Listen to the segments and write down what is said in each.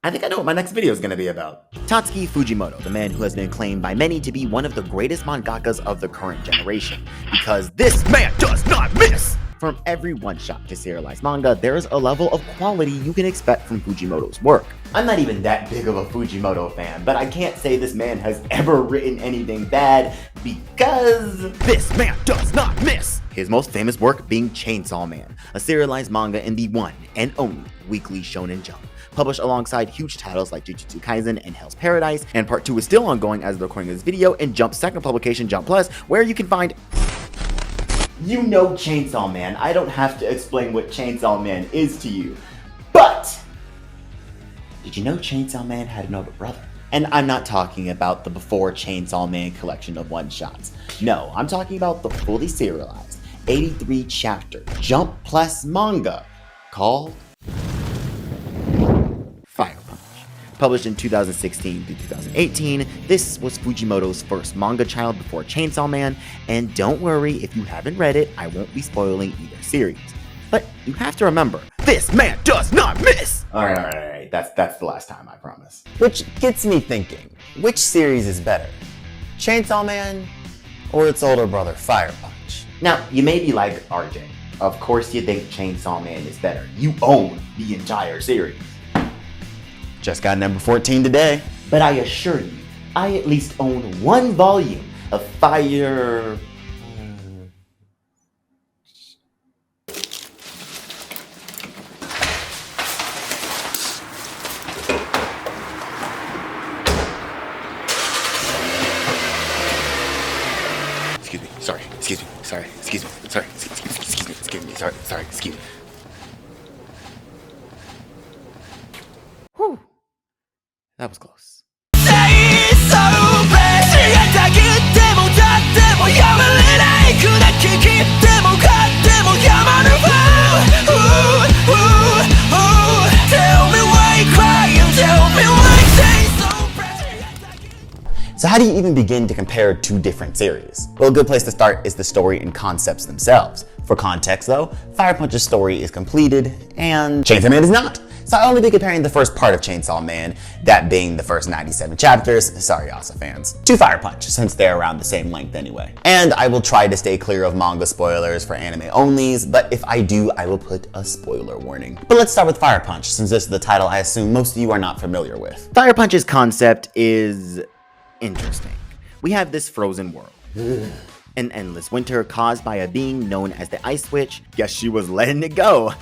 I think I know what my next video is going to be about. Tatsuki Fujimoto, the man who has been claimed by many to be one of the greatest mangakas of the current generation, because this man does not miss! From every one-shot to serialized manga, there is a level of quality you can expect from Fujimoto's work. I'm not even that big of a Fujimoto fan, but I can't say this man has ever written anything bad because this man does not miss! His most famous work being Chainsaw Man, a serialized manga in the one and only Weekly Shonen Jump, published alongside huge titles like Jujutsu Kaisen and Hell's Paradise, and part 2 is still ongoing as of the recording of this video in Jump's second publication, Jump Plus, where you can find... You know Chainsaw Man. I don't have to explain what Chainsaw Man is to you. But did you know Chainsaw Man had an older brother? And I'm not talking about the before Chainsaw Man collection of one-shots. No, I'm talking about the fully serialized 83 chapter Jump Plus manga called Fire Punch. Published in 2016 through 2018, this was Fujimoto's first manga child before Chainsaw Man, and don't worry, if you haven't read it, I won't be spoiling either series. But you have to remember, this man does not miss! Alright, that's the last time, I promise. Which gets me thinking, which series is better? Chainsaw Man or its older brother, Fire Punch? Now, you may be like RJ. Of course you think Chainsaw Man is better. You own the entire series. Just got number 14 today. But I assure you, I at least own one volume of Fire... Excuse me, sorry, excuse me, sorry, excuse me, sorry, excuse me, sorry, excuse me. Whew. That was close. So how do you even begin to compare two different series? Well, a good place to start is the story and concepts themselves. For context though, Fire Punch's story is completed and Chainsaw Man is not. So I'll only be comparing the first part of Chainsaw Man, that being the first 97 chapters, sorry Asa fans, to Fire Punch, since they're around the same length anyway. And I will try to stay clear of manga spoilers for anime onlys, but if I do, I will put a spoiler warning. But let's start with Fire Punch, since this is the title I assume most of you are not familiar with. Fire Punch's concept is interesting. We have this frozen world. An endless winter caused by a being known as the Ice Witch. Guess she was letting it go.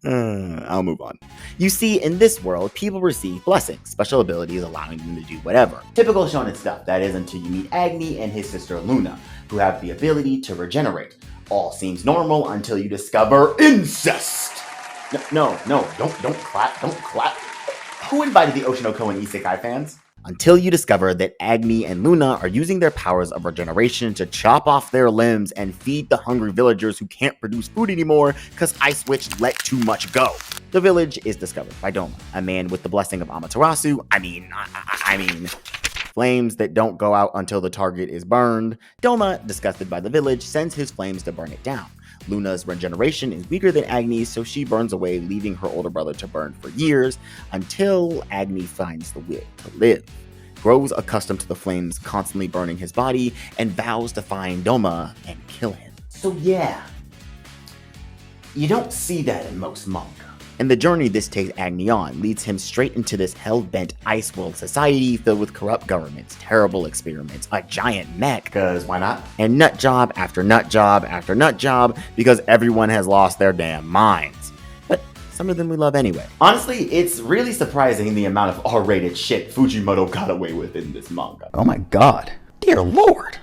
I'll move on. You see, in this world, people receive blessings, special abilities allowing them to do whatever. Typical shonen stuff, that is, until you meet Agni and his sister Luna, who have the ability to regenerate. All seems normal until you discover incest. No, don't clap. Who invited the Oshinoko and Isekai fans? Until you discover that Agni and Luna are using their powers of regeneration to chop off their limbs and feed the hungry villagers who can't produce food anymore because Ice Witch let too much go. The village is discovered by Doma, a man with the blessing of Amaterasu, I mean, flames that don't go out until the target is burned. Doma, disgusted by the village, sends his flames to burn it down. Luna's regeneration is weaker than Agni's, so she burns away, leaving her older brother to burn for years, until Agni finds the will to live, grows accustomed to the flames constantly burning his body, and vows to find Doma and kill him. So yeah, you don't see that in most manga. And the journey this takes Agni on leads him straight into this hell-bent ice world society filled with corrupt governments, terrible experiments, a giant mech, cause why not? And nut job after nut job after nut job, because everyone has lost their damn minds. But some of them we love anyway. Honestly, it's really surprising the amount of R-rated shit Fujimoto got away with in this manga. Oh my god. Dear lord.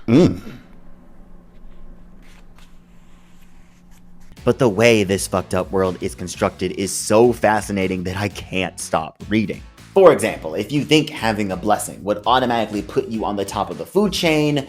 But the way this fucked up world is constructed is so fascinating that I can't stop reading. For example, if you think having a blessing would automatically put you on the top of the food chain,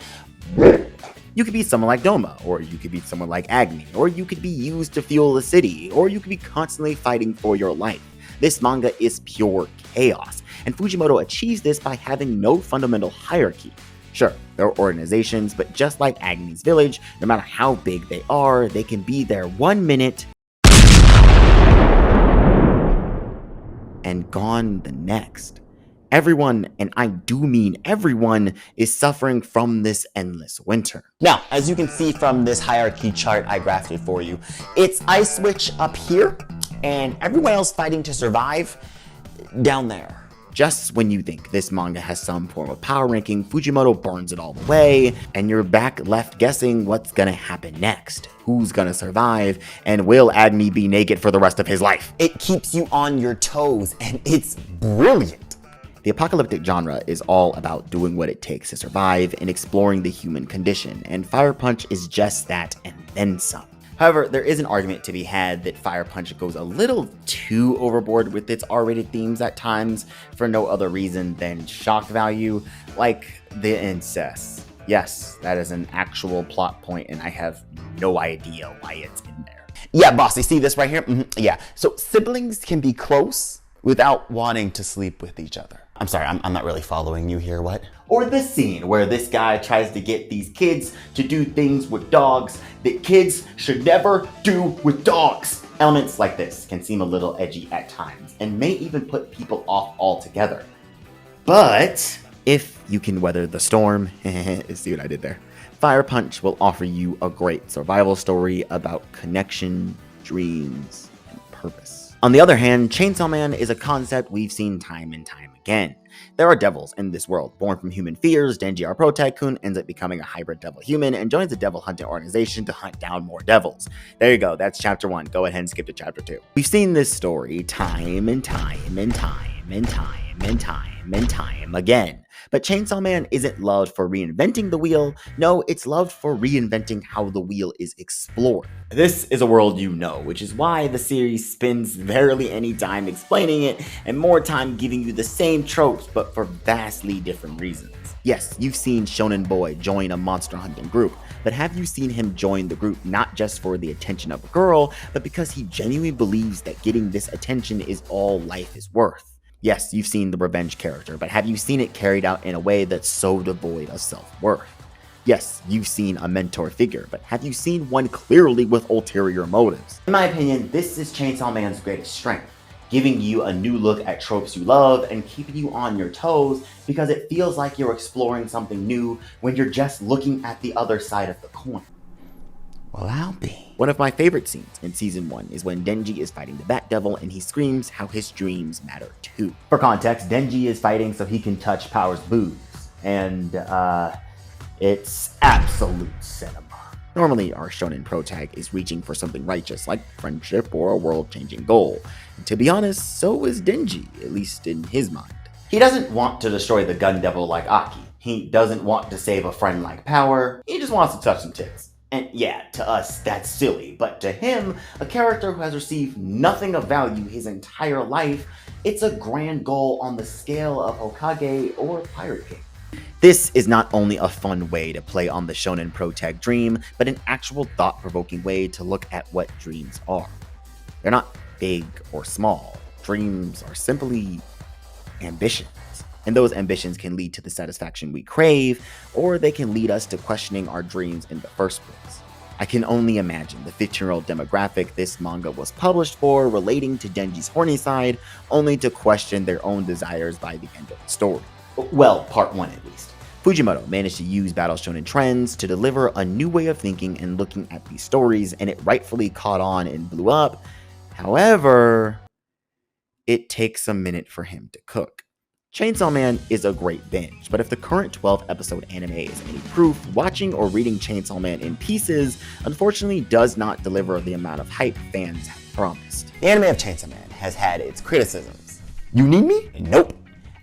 you could be someone like Doma, or you could be someone like Agni, or you could be used to fuel the city, or you could be constantly fighting for your life. This manga is pure chaos, and Fujimoto achieves this by having no fundamental hierarchy. Sure, there are organizations, but just like Agni's village, no matter how big they are, they can be there 1 minute and gone the next. Everyone, and I do mean everyone, is suffering from this endless winter. Now, as you can see from this hierarchy chart I graphed for you, it's Ice Witch up here, and everyone else fighting to survive down there. Just when you think this manga has some form of power ranking, Fujimoto burns it all the way, and you're back left guessing what's gonna happen next. Who's gonna survive, and will Agni be naked for the rest of his life? It keeps you on your toes, and it's brilliant. The apocalyptic genre is all about doing what it takes to survive and exploring the human condition, and Fire Punch is just that and then some. However, there is an argument to be had that Fire Punch goes a little too overboard with its R-rated themes at times for no other reason than shock value, like the incest. Yes, that is an actual plot point, and I have no idea why it's in there. Yeah, boss, you see this right here? Yeah, so siblings can be close without wanting to sleep with each other. I'm sorry, I'm not really following you here, what? Or the scene where this guy tries to get these kids to do things with dogs that kids should never do with dogs. Elements like this can seem a little edgy at times and may even put people off altogether. But if you can weather the storm, see what I did there? Fire Punch will offer you a great survival story about connection, dreams, and purpose. On the other hand, Chainsaw Man is a concept we've seen time and time again. There are devils in this world. Born from human fears, Denji, our pro tycoon, ends up becoming a hybrid devil human and joins a devil hunting organization to hunt down more devils. There you go, that's chapter 1. Go ahead and skip to chapter 2. We've seen this story time and time and time and time and time and time again. But Chainsaw Man isn't loved for reinventing the wheel. No, it's loved for reinventing how the wheel is explored. This is a world you know, which is why the series spends barely any time explaining it and more time giving you the same tropes but for vastly different reasons. Yes, you've seen Shonen Boy join a monster hunting group, but have you seen him join the group not just for the attention of a girl, but because he genuinely believes that getting this attention is all life is worth? Yes, you've seen the revenge character, but have you seen it carried out in a way that's so devoid of self-worth? Yes, you've seen a mentor figure, but have you seen one clearly with ulterior motives? In my opinion, this is Chainsaw Man's greatest strength, giving you a new look at tropes you love and keeping you on your toes because it feels like you're exploring something new when you're just looking at the other side of the coin. Well, I'll be. One of my favorite scenes in season 1 is when Denji is fighting the Bat Devil and he screams how his dreams matter too. For context, Denji is fighting so he can touch Power's boobs, and it's absolute cinema. Normally, our shonen protag is reaching for something righteous like friendship or a world-changing goal. And to be honest, so is Denji, at least in his mind. He doesn't want to destroy the Gun Devil like Aki. He doesn't want to save a friend like Power. He just wants to touch some tits. And yeah, to us, that's silly, but to him, a character who has received nothing of value his entire life, it's a grand goal on the scale of Hokage or Pirate King. This is not only a fun way to play on the shonen protag dream, but an actual thought-provoking way to look at what dreams are. They're not big or small. Dreams are simply ambitions. And those ambitions can lead to the satisfaction we crave, or they can lead us to questioning our dreams in the first place. I can only imagine the 15-year-old demographic this manga was published for relating to Denji's horny side, only to question their own desires by the end of the story. Well, part 1 at least. Fujimoto managed to use Battle Shonen trends to deliver a new way of thinking and looking at these stories, and it rightfully caught on and blew up. However, it takes a minute for him to cook. Chainsaw Man is a great binge, but if the current 12-episode anime is any proof, watching or reading Chainsaw Man in pieces unfortunately does not deliver the amount of hype fans have promised. The anime of Chainsaw Man has had its criticisms. You need me? Nope.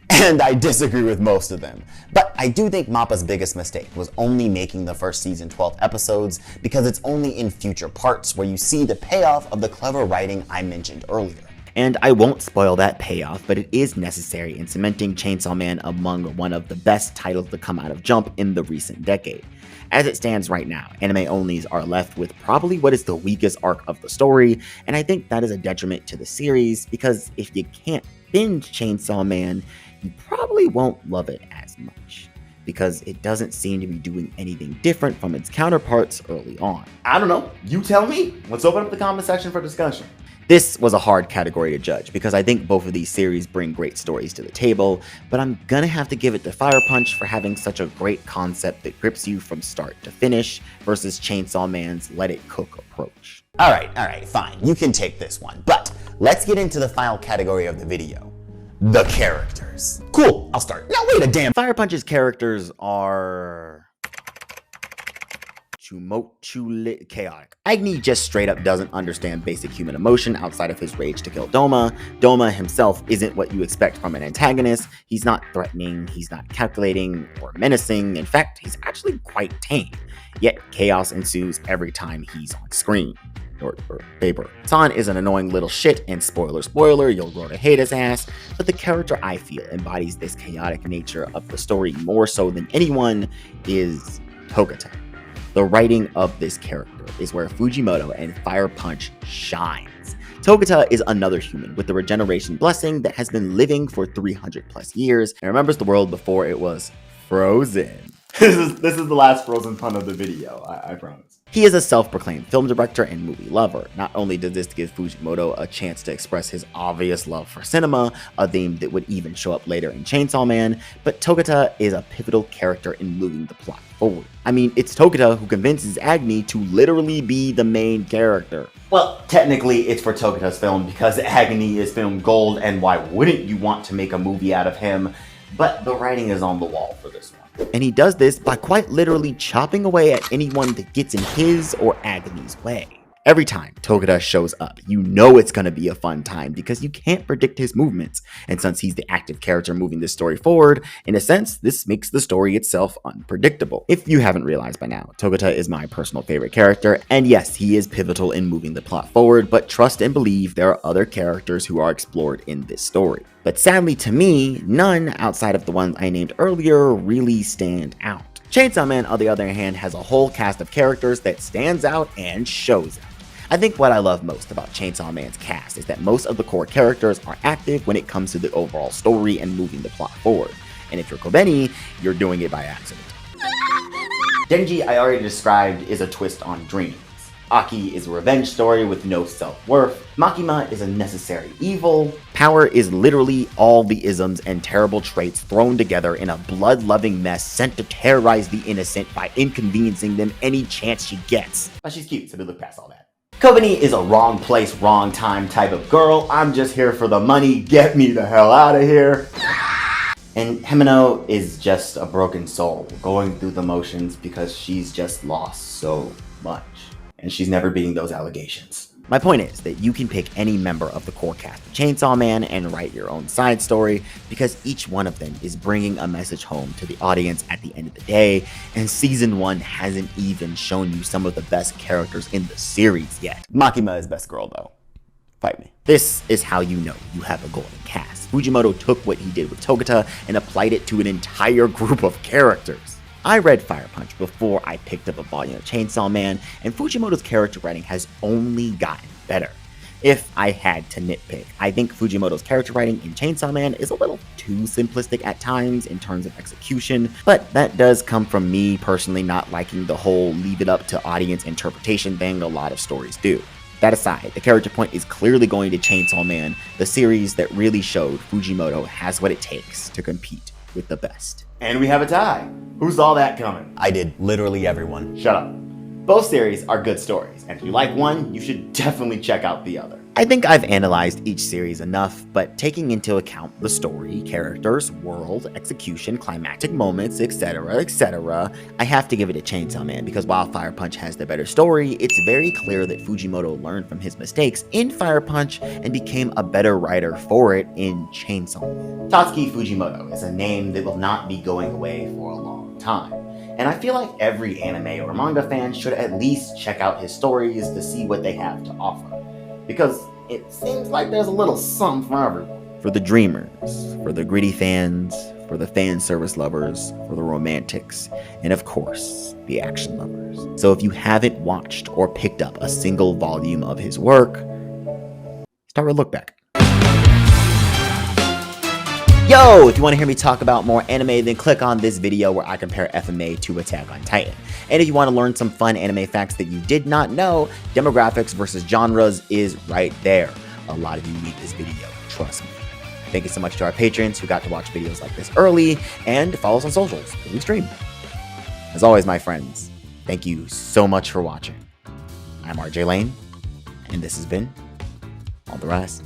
And I disagree with most of them. But I do think MAPPA's biggest mistake was only making the first season 12 episodes because it's only in future parts where you see the payoff of the clever writing I mentioned earlier. And I won't spoil that payoff, but it is necessary in cementing Chainsaw Man among one of the best titles to come out of Jump in the recent decade. As it stands right now, anime onlys are left with probably what is the weakest arc of the story, and I think that is a detriment to the series because if you can't binge Chainsaw Man, you probably won't love it as much because it doesn't seem to be doing anything different from its counterparts early on. I don't know. You tell me. Let's open up the comment section for discussion. This was a hard category to judge because I think both of these series bring great stories to the table, but I'm gonna have to give it to Fire Punch for having such a great concept that grips you from start to finish versus Chainsaw Man's let it cook approach. Alright, fine. You can take this one. But let's get into the final category of the video. The characters. Cool, I'll start. Now wait a damn. Fire Punch's characters are chaotic. Agni just straight up doesn't understand basic human emotion outside of his rage to kill Doma. Doma himself isn't what you expect from an antagonist. He's not threatening, he's not calculating or menacing. In fact, he's actually quite tame. Yet chaos ensues every time he's on screen. Or paper. San is an annoying little shit, and spoiler, you'll grow to hate his ass, but the character I feel embodies this chaotic nature of the story more so than anyone is Togata. The writing of this character is where Fujimoto and Fire Punch shines. Togata is another human with the regeneration blessing that has been living for 300 plus years and remembers the world before it was frozen. This is the last Frozen pun of the video, I promise. He is a self-proclaimed film director and movie lover. Not only does this give Fujimoto a chance to express his obvious love for cinema, a theme that would even show up later in Chainsaw Man, but Togata is a pivotal character in moving the plot forward. I mean, it's Togata who convinces Agni to literally be the main character. Well, technically it's for Togata's film because Agni is film gold, and why wouldn't you want to make a movie out of him? But the writing is on the wall for this one. And he does this by quite literally chopping away at anyone that gets in his or Agni's way. Every time Togata shows up, you know it's going to be a fun time because you can't predict his movements. And since he's the active character moving this story forward, in a sense, this makes the story itself unpredictable. If you haven't realized by now, Togata is my personal favorite character, and yes, he is pivotal in moving the plot forward, but trust and believe there are other characters who are explored in this story. But sadly to me, none outside of the ones I named earlier really stand out. Chainsaw Man, on the other hand, has a whole cast of characters that stands out and shows out. I think what I love most about Chainsaw Man's cast is that most of the core characters are active when it comes to the overall story and moving the plot forward. And if you're Kobeni, you're doing it by accident. Denji, I already described, is a twist on dreams. Aki is a revenge story with no self-worth. Makima is a necessary evil. Power is literally all the isms and terrible traits thrown together in a blood-loving mess sent to terrorize the innocent by inconveniencing them any chance she gets. But she's cute, so we look past all that. Kobeni is a wrong place, wrong time type of girl. I'm just here for the money, get me the hell out of here. And Himeno is just a broken soul, going through the motions because she's just lost so much. And she's never beating those allegations. My point is that you can pick any member of the core cast of Chainsaw Man and write your own side story because each one of them is bringing a message home to the audience at the end of the day, and season 1 hasn't even shown you some of the best characters in the series yet. Makima is best girl though. Fight me. This is how you know you have a golden cast. Fujimoto took what he did with Togata and applied it to an entire group of characters. I read Fire Punch before I picked up a volume of Chainsaw Man, and Fujimoto's character writing has only gotten better. If I had to nitpick, I think Fujimoto's character writing in Chainsaw Man is a little too simplistic at times in terms of execution, but that does come from me personally not liking the whole leave it up to audience interpretation thing a lot of stories do. That aside, the character point is clearly going to Chainsaw Man, the series that really showed Fujimoto has what it takes to compete with the best. And we have a tie. Who saw that coming? I did. Literally everyone. Shut up. Both series are good stories, and if you like one, you should definitely check out the other. I think I've analyzed each series enough, but taking into account the story, characters, world, execution, climactic moments, etc., I have to give it a Chainsaw Man because while Fire Punch has the better story, it's very clear that Fujimoto learned from his mistakes in Fire Punch and became a better writer for it in Chainsaw Man. Tatsuki Fujimoto is a name that will not be going away for a long time. And I feel like every anime or manga fan should at least check out his stories to see what they have to offer. Because it seems like there's a little something for everyone. For the dreamers, for the gritty fans, for the fan service lovers, for the romantics, and of course, the action lovers. So if you haven't watched or picked up a single volume of his work, start with Look Back. Yo, if you want to hear me talk about more anime, then click on this video where I compare FMA to Attack on Titan. And if you want to learn some fun anime facts that you did not know, demographics versus genres is right there. A lot of you need this video, trust me. Thank you so much to our patrons who got to watch videos like this early, and follow us on socials when we stream. As always, my friends, thank you so much for watching. I'm RJ Lane, and this has been All the Rise.